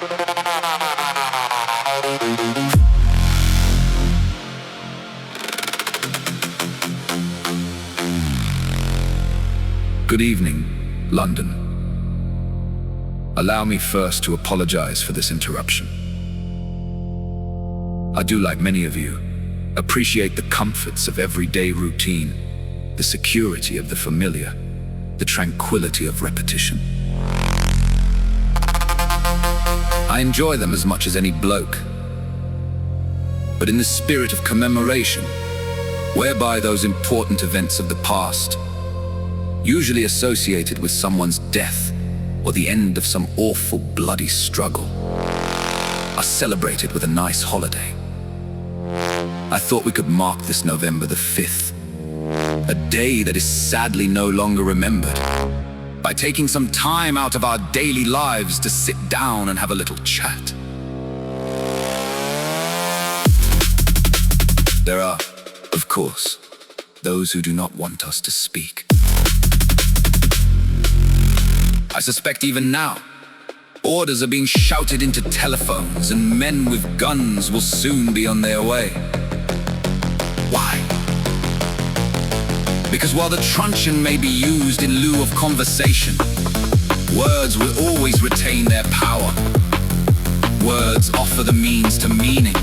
Good evening, London. Allow me first to apologize for this interruption. I do, like many of you, appreciate the comforts of everyday routine, the security of the familiar, the tranquility of repetition. I enjoy them as much as any bloke. But in the spirit of commemoration, whereby those important events of the past, usually associated with someone's death or the end of some awful bloody struggle, are celebrated with a nice holiday. I thought we could mark this November the 5th, a day that is sadly no longer remembered, by taking some time out of our daily lives to sit down and have a little chat. There are, of course, those who do not want us to speak. I suspect even now, orders are being shouted into telephones and men with guns will soon be on their way. Why? Because while the truncheon may be used in lieu of conversation, words will always retain their power. Words offer the means to meaning,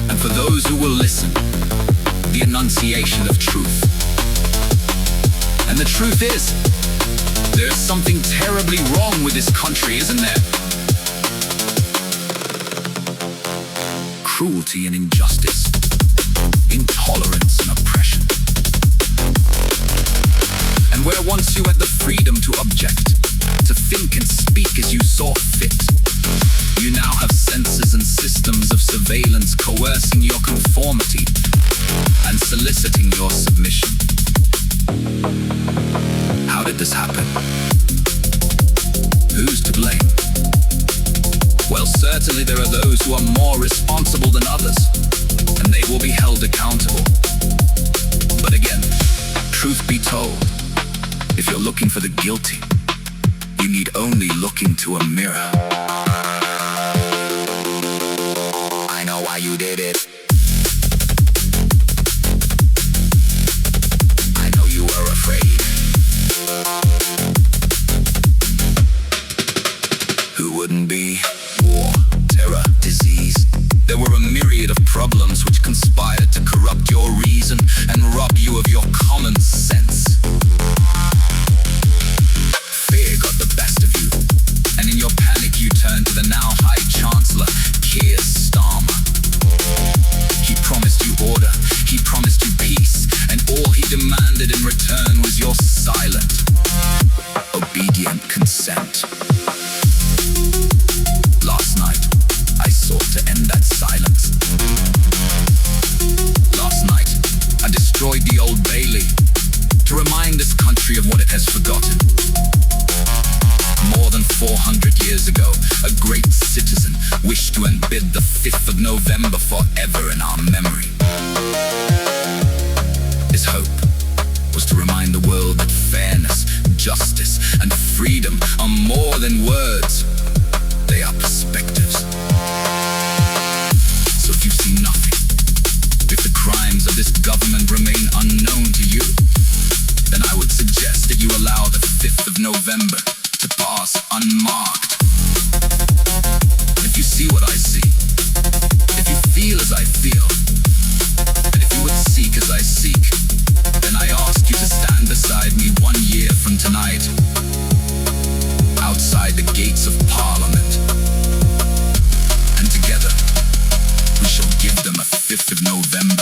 and for those who will listen, the enunciation of truth. And the truth is, there's something terribly wrong with this country, isn't there? Cruelty and injustice, intolerance and oppression. And where once you had the freedom to object, to think and speak as you saw fit, you now have censors and systems of surveillance coercing your conformity and soliciting your submission. How did this happen? Who's to blame? Well, certainly there are those who are more responsible than others, and they will be held accountable. But again, truth be told, if you're looking for the guilty, you need only look into a mirror. I know why you did it. I know you were afraid. Who wouldn't be? War, terror, disease. There were a myriad of problems which conspired to corrupt your reason and rob you of your common sense. Fear got the best of you, and in your panic you turned to the now High Chancellor, Keir Starmer. He promised you order, he promised you peace, and all he demanded in return was your silent, obedient consent. Last night, I sought to end that silence. Last night, I destroyed the Old Bailey to remind this country of what it has forgotten. More than 400 years ago, a great citizen wished to embed the 5th of November forever in our memory. His hope was to remind the world that fairness, justice, and freedom are more than words. They are perspectives. So if you see nothing, if the crimes of this government remain unknown to you, then I would suggest that you allow the 5th of November to pass unmarked. If you see what I see, if you feel as I feel, and if you would seek as I seek, then I ask you to stand beside me 1 year from tonight, outside the gates of Parliament, and together we shall give them a 5th of November.